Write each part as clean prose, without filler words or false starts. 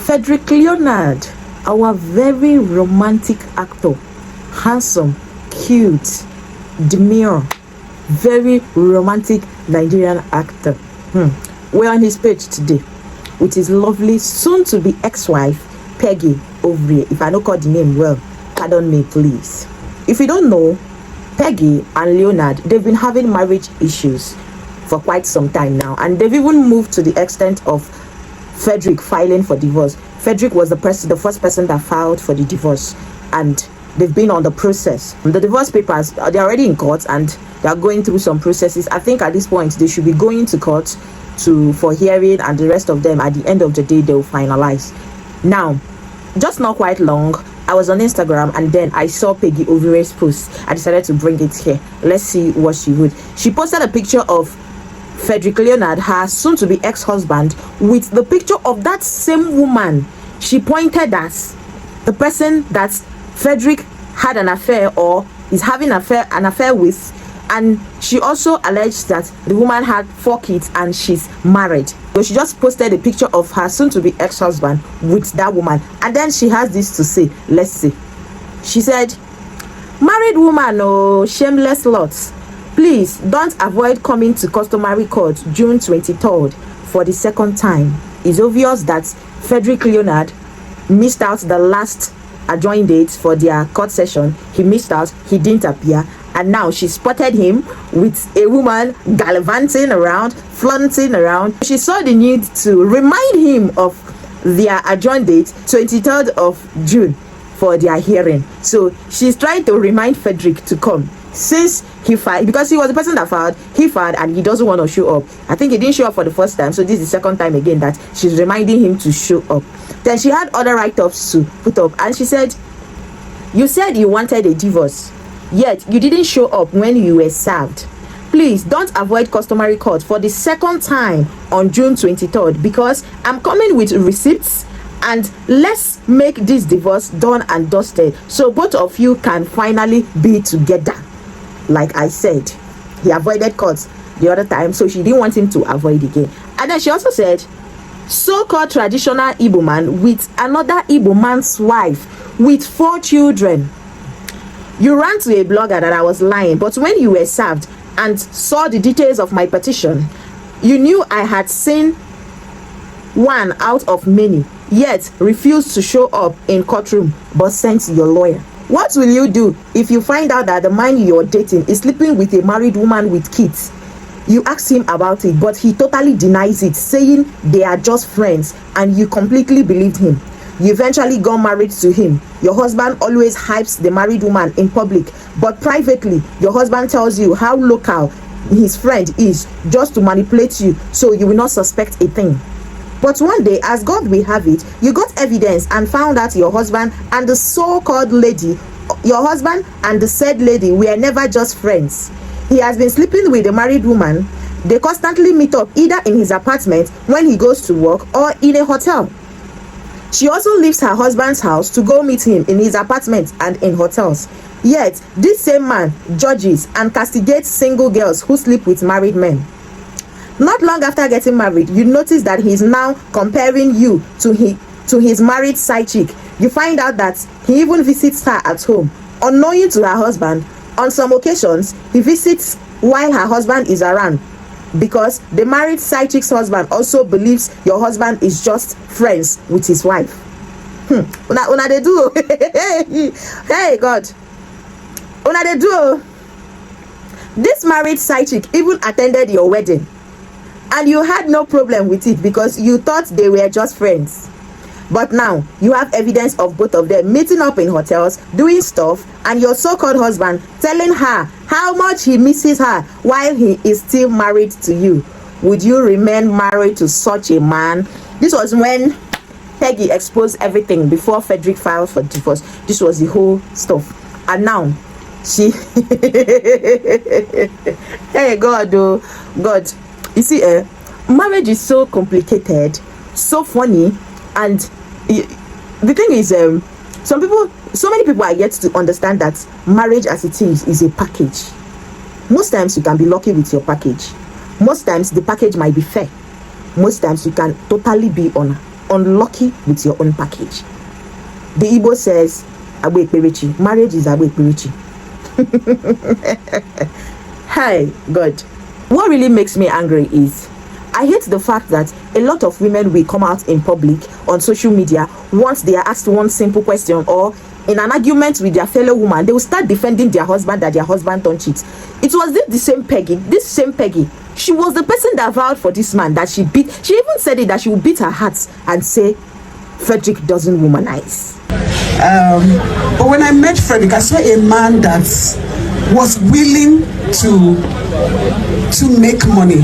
Federick Leonard, our very romantic actor, handsome, cute, demure, very romantic Nigerian actor. We're on his page today with his lovely soon-to-be ex-wife, Peggy over here. If I don't call the name well, pardon me, please. If you don't know, Peggy and Leonard, they've been having marriage issues for quite some time now, and they've even moved to the extent of Frederick filing for divorce. Frederick was the first person that filed for the divorce, and they've been on the process. The divorce papers, they're already in court and they're going through some processes. I think at this point they should be going to court for hearing, and the rest of them at the end of the day they'll finalize. Now, just not quite long, I was on Instagram and then I saw Peggy Ovire's post. I decided to bring it here. Let's see what she would. She posted a picture of Federick Leonard, her soon-to-be ex-husband, with the picture of that same woman she pointed at, the person that Frederick had an affair or is having an affair with, and she also alleged that the woman had 4 kids and she's married. So she just posted a picture of her soon-to-be ex-husband with that woman, and then she has this to say. Let's see. She said, "Married woman, oh, shameless lots. Please don't avoid coming to customary court June 23rd for the second time. It's obvious that Federick Leonard missed out the last adjourned date for their court session. He missed out, he didn't appear, and now she spotted him with a woman gallivanting around, flaunting around. She saw the need to remind him of their adjourned date, 23rd of June, for their hearing. So she's trying to remind Frederick to come, since he filed, because he was the person that filed. He filed and he doesn't want to show up. I think he didn't show up for the first time, so this is the second time again that she's reminding him to show up. Then she had other write-ups to put up, and she said, "You said you wanted a divorce, yet you didn't show up when you were served. Please don't avoid customary court for the second time on June 23rd, because I'm coming with receipts, and let's make this divorce done and dusted so both of you can finally be together." Like I said, he avoided court the other time, so she didn't want him to avoid again. And then she also said, "So-called traditional Igbo man with another Igbo man's wife with 4 children. You ran to a blogger that I was lying, but when you were served and saw the details of my petition, you knew I had seen one out of many, yet refused to show up in courtroom but sent your lawyer. What will you do if you find out that the man you're dating is sleeping with a married woman with kids? You asked him about it, but he totally denies it, saying they are just friends, and you completely believed him. You eventually got married to him. Your husband always hypes the married woman in public, but privately, your husband tells you how local his friend is just to manipulate you, so you will not suspect a thing. But one day, as God will have it, you got evidence and found out your husband and the so-called lady, your husband and the said lady were never just friends. He has been sleeping with a married woman. They constantly meet up either in his apartment when he goes to work or in a hotel. She also leaves her husband's house to go meet him in his apartment and in hotels. Yet, this same man judges and castigates single girls who sleep with married men. Not long after getting married, you notice that he's now comparing you to his married side chick. You find out that he even visits her at home, unknowing to her husband. On some occasions, he visits while her husband is around, because the married side chick's husband also believes your husband is just friends with his wife. Una they do. Hey God, una they do. This married side chick even attended your wedding, and you had no problem with it because you thought they were just friends. But now you have evidence of both of them meeting up in hotels, doing stuff, and your so-called husband telling her how much he misses her while he is still married to you. Would you remain married to such a man? This was when Peggy exposed everything before Frederick filed for divorce. This was the whole stuff. And now she hey God, oh God. You see, marriage is so complicated, so funny, and the thing is, so many people are yet to understand that marriage as it is a package. Most times you can be lucky with your package. Most times the package might be fair. Most times you can totally be on unlucky with your own package. The Igbo says, marriage is Agbekperichi. Hi, God. What really makes me angry is, I hate the fact that a lot of women will come out in public on social media once they are asked one simple question or in an argument with their fellow woman, they will start defending their husband that their husband don't cheat. It was this same Peggy. She was the person that vowed for this man that she beat. She even said it that she would beat her heart and say, Frederick doesn't womanize. But when I met Frederick, I saw a man that was willing to make money.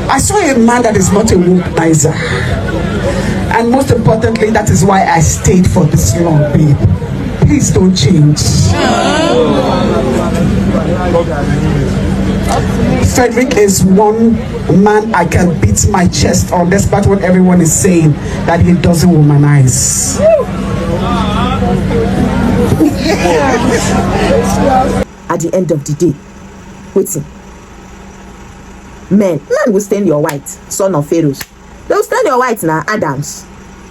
I saw a man that is not a womanizer. And most importantly, that is why I stayed for this long, babe. Please don't change. Frederick is one man I can beat my chest on, despite what everyone is saying, that he doesn't womanize. At the end of the day, waiting. Man will stain your white, son of Pharaoh. They will stain your white now, Adams.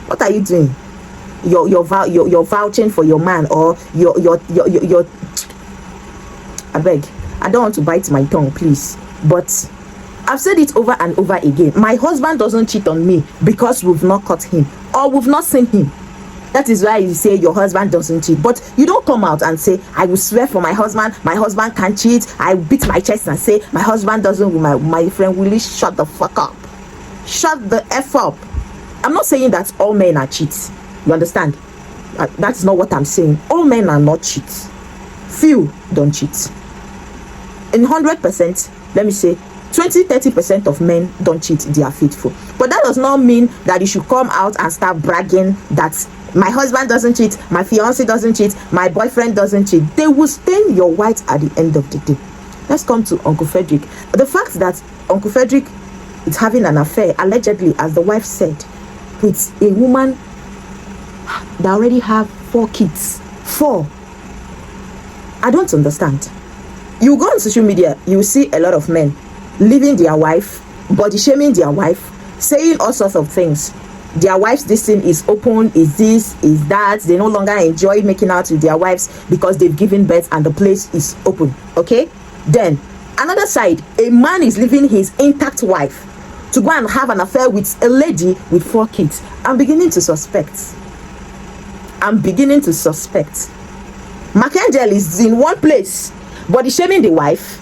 What are you doing? You're vouching for your man, or your I beg. I don't want to bite my tongue, please. But I've said it over and over again. My husband doesn't cheat on me because we've not caught him or we've not seen him. That is why you say your husband doesn't cheat. But you don't come out and say, I will swear for my husband can't cheat. I beat my chest and say, my husband doesn't. My friend, will you shut the fuck up? Shut the F up. I'm not saying that all men are cheats. You understand? That's not what I'm saying. All men are not cheats. Few don't cheat. In 100%, let me say 20-30% of men don't cheat, they are faithful. But that does not mean that you should come out and start bragging that my husband doesn't cheat, my fiance doesn't cheat, my boyfriend doesn't cheat. They will stain your white at the end of the day. Let's come to Uncle Frederick. The fact that Uncle Frederick is having an affair, allegedly, as the wife said, with a woman that already have 4 kids. 4. I don't understand. You go on social media, you see a lot of men leaving their wife, body shaming their wife, saying all sorts of things. Their wife's this thing is open, is this, is that. They no longer enjoy making out with their wives because they've given birth and the place is open. Okay? Then, another side, a man is leaving his intact wife to go and have an affair with a lady with 4 kids. I'm beginning to suspect. Markangel is in one place, body shaming the wife,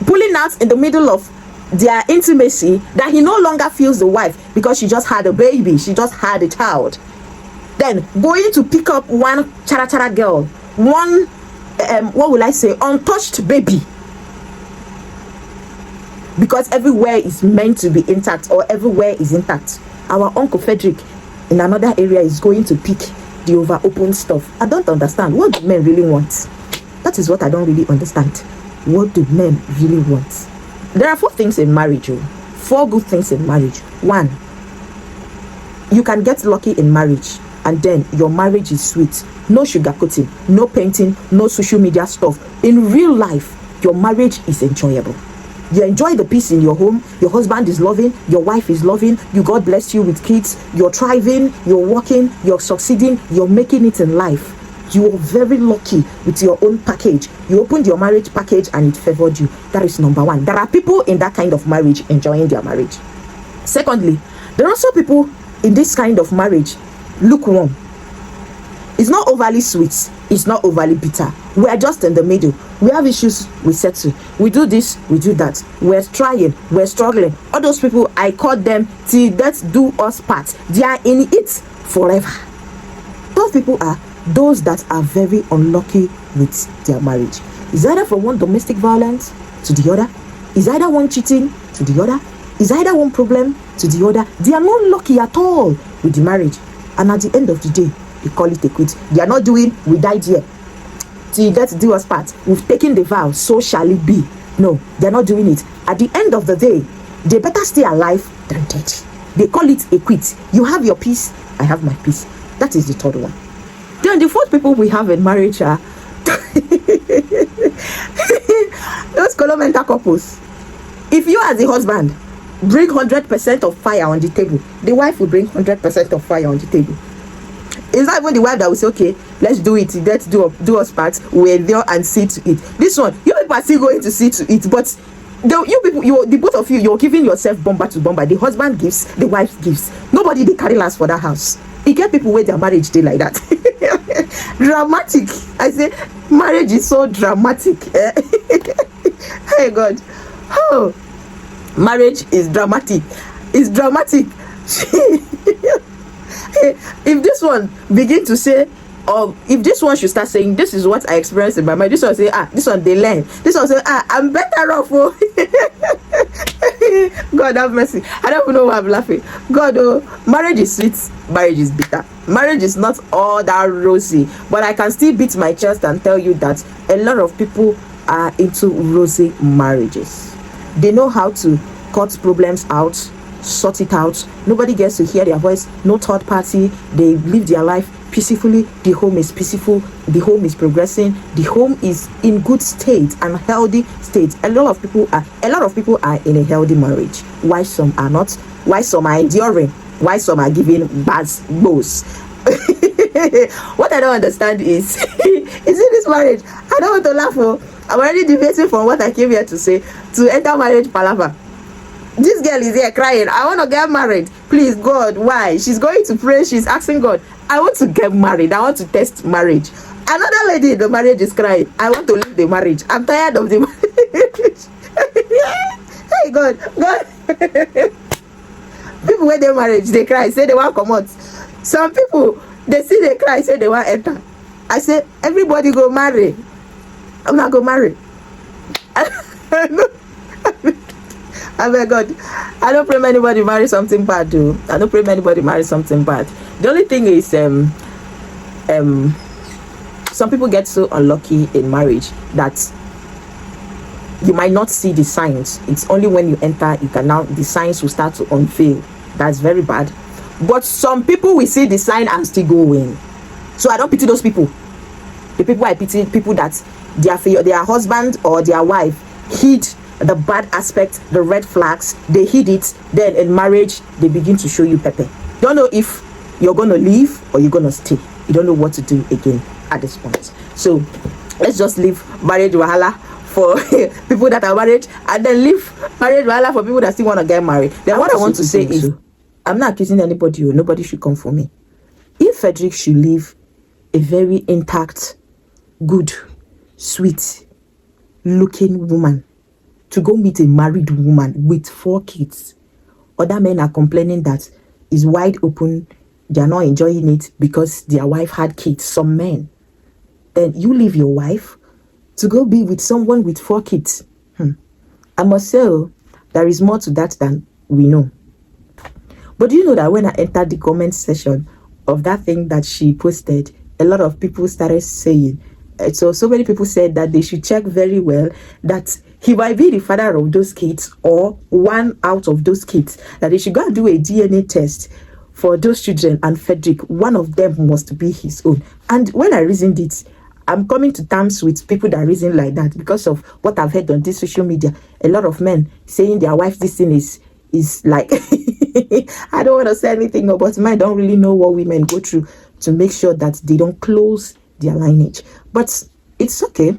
pulling out in the middle of their intimacy that he no longer feels the wife because she just had a baby, she just had a child. Then going to pick up one chara girl, one what will I say, untouched baby, because everywhere is meant to be intact, or everywhere is intact. Our Uncle Frederick in another area is going to pick the over open stuff. I don't understand. What do men really want? That is what I don't really understand. What do men really want? There are 4 things in marriage. 4 good things in marriage. 1, you can get lucky in marriage, and then your marriage is sweet. No sugarcoating, no painting, no social media stuff. In real life, your marriage is enjoyable. You enjoy the peace in your home. Your husband is loving, your wife is loving, you, God bless you with kids, you're thriving, you're working, you're succeeding, you're making it in life. You are very lucky with your own package. You opened your marriage package and it favored you. That is number 1. There are people in that kind of marriage enjoying their marriage. Secondly, there are also people in this kind of marriage lukewarm. It's not overly sweet, it's not overly bitter. We are just in the middle. We have issues, we settle. We do this, we do that. We're trying, we're struggling. All those people, I call them till death do us part. They are in it forever. Those people are those that are very unlucky with their marriage. Is either from one domestic violence to the other, is either one cheating to the other, is either one problem to the other. They are not lucky at all with the marriage, and at the end of the day, they call it a quit. They are not doing, we died here till death do us part, we've taken the vow, so shall it be. No, they're not doing it. At the end of the day, they better stay alive than dead. They call it a quit. You have your peace, I have my peace. That is the 3rd one. Then the 4th people we have in marriage are those complementary couples. If you as the husband bring 100% of fire on the table. The wife will bring 100% of fire on the table. It's not even the wife that will say, okay, let's do it, let's do us part. We're there and see to it. This one, you people are still going to see to it, but the both of you, you're giving yourself bomber to bomber. The husband gives, the wife gives. Nobody they carry last for that house. You get people where their marriage day like that. Dramatic. I say marriage is so dramatic. Hey God. Oh, marriage is dramatic. It's dramatic. If this one begin to say, or if this one should start saying, this is what I experienced in my mind, this one say, this one they learn, this one say, I'm better off. Oh. God have mercy. I don't even know why I'm laughing. God, oh, marriage is sweet, marriage is bitter. Marriage is not all that rosy, but I can still beat my chest and tell you that a lot of people are into rosy marriages. They know how to cut problems out, sort it out. Nobody gets to hear their voice. No third party. They live their life peacefully. The home is peaceful. The home is progressing. The home is in good state and healthy state. A lot of people are in a healthy marriage. Why some are not? Why some are enduring? Why some are giving bad blows? What I don't understand is in this marriage, I don't want to laugh. Oh, I'm already debating from what I came here to say to enter marriage palaver. This girl is here crying, I want to get married. Please, God, why? She's going to pray. She's asking God, I want to get married. I want to test marriage. Another lady in the marriage is crying, I want to leave the marriage. I'm tired of the marriage. Hey, God. People when they marriage, they cry, say they want to come out. Some people, they see they cry, say they want to enter. I say, everybody go marry. I'm not going to marry. I beg God, I don't pray anybody marry something bad, though. I don't pray anybody marry something bad. The only thing is, some people get so unlucky in marriage that you might not see the signs. It's only when you enter, you can now, the signs will start to unveil. That's very bad. But some people will see the sign and still go in. So I don't pity those people. The people I pity, people that their husband or their wife hid the bad aspect, the red flags, they hid it. Then in marriage, they begin to show you pepper. Don't know if you're going to leave or you're going to stay. You don't know what to do again at this point. So let's just leave marriage wahala for people that are married, and then leave marriage wahala for people that still want to get married. Then what I want to say is, I'm not accusing anybody. Nobody should come for me. If Frederick should leave a very intact, good, sweet looking woman to go meet a married woman with 4 kids, other men are complaining that is wide open, they are not enjoying it because their wife had kids. Some men, then you leave your wife to go be with someone with 4 kids. I must say, there is more to that than we know. But do you know that when I entered the comment section of that thing that she posted, a lot of people started saying, so many people said that they should check very well that he might be the father of those kids or one out of those kids, that they should go and do a DNA test for those children, and Frederick, one of them must be his own. And when I reasoned it, I'm coming to terms with people that reason like that because of what I've heard on this social media. A lot of men saying their wife, this thing is like, I don't want to say anything, but men don't really know what women go through to make sure that they don't close their lineage. But it's okay.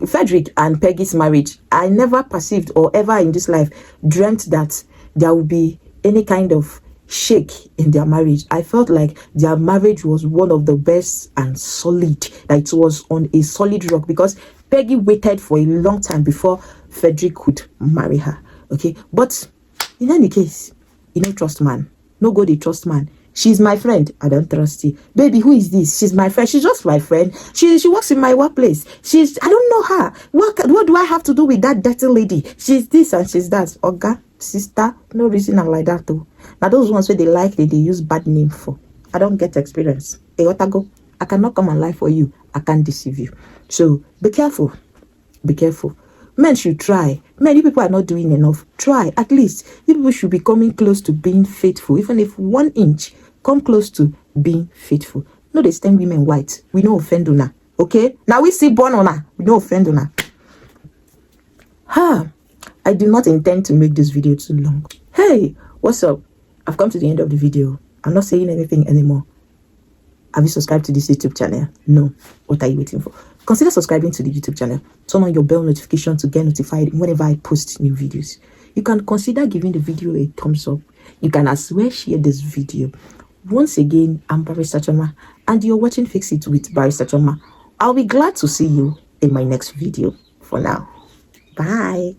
Frederick and Peggy's marriage, I never perceived or ever in this life dreamt that there would be any kind of shake in their marriage. I felt like their marriage was one of the best and solid, that it was on a solid rock, because Peggy waited for a long time before Frederick could marry her. Okay, but in any case, you don't trust man. No go, they trust man. She's my friend. I don't trust you. Baby, who is this? She's my friend. She's just my friend. She works in my workplace. I don't know her. What do I have to do with that dirty lady? She's this and she's that. Okay, sister, no reason I'm like that though. Now those ones where they like they use bad name for. I don't get experience. Hey, what I go? I cannot come and lie for you. I can't deceive you. So be careful. Be careful. Men should try. Men, you people are not doing enough. Try. At least you people should be coming close to being faithful. Even if 1 inch, come close to being faithful. No, they stem women white. We no offend una. Okay? Now we see born ona. We no offend una. I do not intend to make this video too long. Hey, what's up? I've come to the end of the video. I'm not saying anything anymore. Have you subscribed to this YouTube channel? No. What are you waiting for? Consider subscribing to the YouTube channel. Turn on your bell notification to get notified whenever I post new videos. You can consider giving the video a thumbs up. You can as well share this video. Once again, I'm Barrister Choma, and you're watching Fix It with Barrister Choma. I'll be glad to see you in my next video. For now, bye.